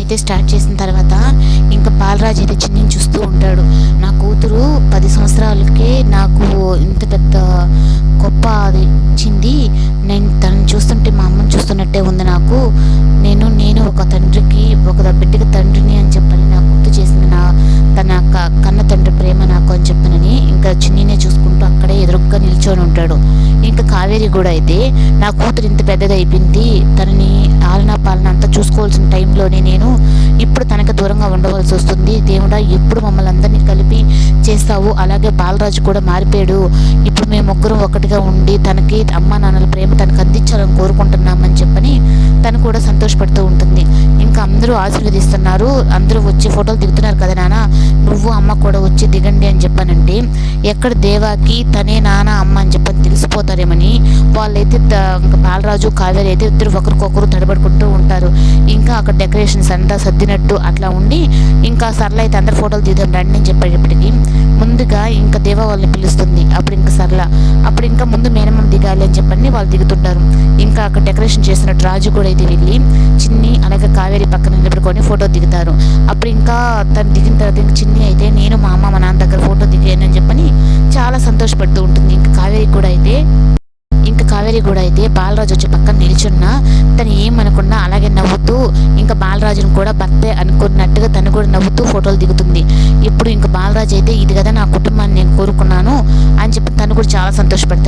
అయితే స్టార్ట్ చేసిన తర్వాత ఇంకా బాలరాజు అయితే చిన్నిని చూస్తూ ఉంటాడు. నా కూతురు 10 సంవత్సరాలకే నాకు ఇంత పెద్ద గొప్ప అది ఇచ్చింది. నేను తనని చూస్తుంటే మా అమ్మని చూస్తున్నట్టే ఉంది నాకు. నేను ఒక తండ్రికి ఒక బిడ్డకి తండ్రిని అని చెప్పని నాకు గుర్తు చేసింది తన కన్న తండ్రి ప్రేమ నాకు అని చెప్పనని ఇంకా చిన్నినే చూసుకుంటూ అక్కడే ఎదురుగ్గా నిల్చొని ఉంటాడు. ఇంకా కావేరి కూడా అయితే నా కూతురు ఇంత పెద్దది అయిపోయింది, తనని ఆలనా పాలన అంతా చూసుకోవాల్సిన టైంలోనే నేను ఇప్పుడు తనకి దూరంగా ఉండవలసి వస్తుంది. దేవుడా ఎప్పుడు మమ్మల్ని అందరినీ కలిపి చేస్తావు, అలాగే బాలరాజు కూడా మారిపోయాడు, ఇప్పుడు మేము ముగ్గురం ఒకటిగా ఉండి తనకి అమ్మ నాన్నల ప్రేమ తనకు అందించాలని కోరుకుంటున్నామని చెప్పని తను కూడా సంతోషపడుతూ ఉంటుంది. ఇంకా అందరూ ఆశీర్వదిస్తున్నారు, అందరూ వచ్చి ఫోటోలు దిగుతున్నారు కదా నాన్న, నువ్వు అమ్మ కూడా వచ్చి దిగండి అని చెప్పానంటే ఎక్కడ దేవాకి తనే నాన్న అమ్మ అని చెప్పని తెలిసిపోతారేమని వాళ్ళైతే ఇంకా బాలరాజు కావేరి అయితే ఇద్దరు ఒకరికొకరు తడబడుకుంటూ ఉంటారు. ఇంకా అక్కడ డెకరేషన్స్ అంతా సర్దినట్టు అట్లా ఉండి ఇంకా సరళ అయితే అందరు ఫోటోలు దిగుదాం రండి అని చెప్పేటప్పటికి ముందుగా ఇంకా దేవా వాళ్ళని పిలుస్తుంది. అప్పుడు ఇంకా సరళ అప్పుడు ఇంకా ముందు మేనమామ దిగాలి అని చెప్పని వాళ్ళు దిగుతుంటారు. ఇంకా అక్కడ డెకరేషన్ చేస్తున్నట్టు రాజు కూడా అయితే వెళ్ళి చిన్ని అలాగే కావేరి పక్కన నిలబడుకొని ఫోటో దిగుతారు. అప్పుడు ఇంకా తను దిగిన తర్వాత ఇంకా చిన్ని అయితే నేను మా అమ్మ మా నాన్న దగ్గర ఫోటో దిగాను అని చెప్పని చాలా సంతోషపడుతూ ఉంటుంది. ఇంకా కావేరి కూడా అయితే బాలరాజు వచ్చి పక్కన నిల్చున్నా తను ఏమనుకున్నా అలాగే నవ్వుతూ ఇంకా బాలరాజును కూడా భర్తే అనుకున్నట్టుగా తను కూడా నవ్వుతూ ఫోటోలు దిగుతుంది. ఇప్పుడు ఇంకా బాలరాజు అయితే ఇది కదా నా కుటుంబాన్ని నేను కోరుకున్నాను అని చెప్పి తను కూడా చాలా సంతోషపడతాడు.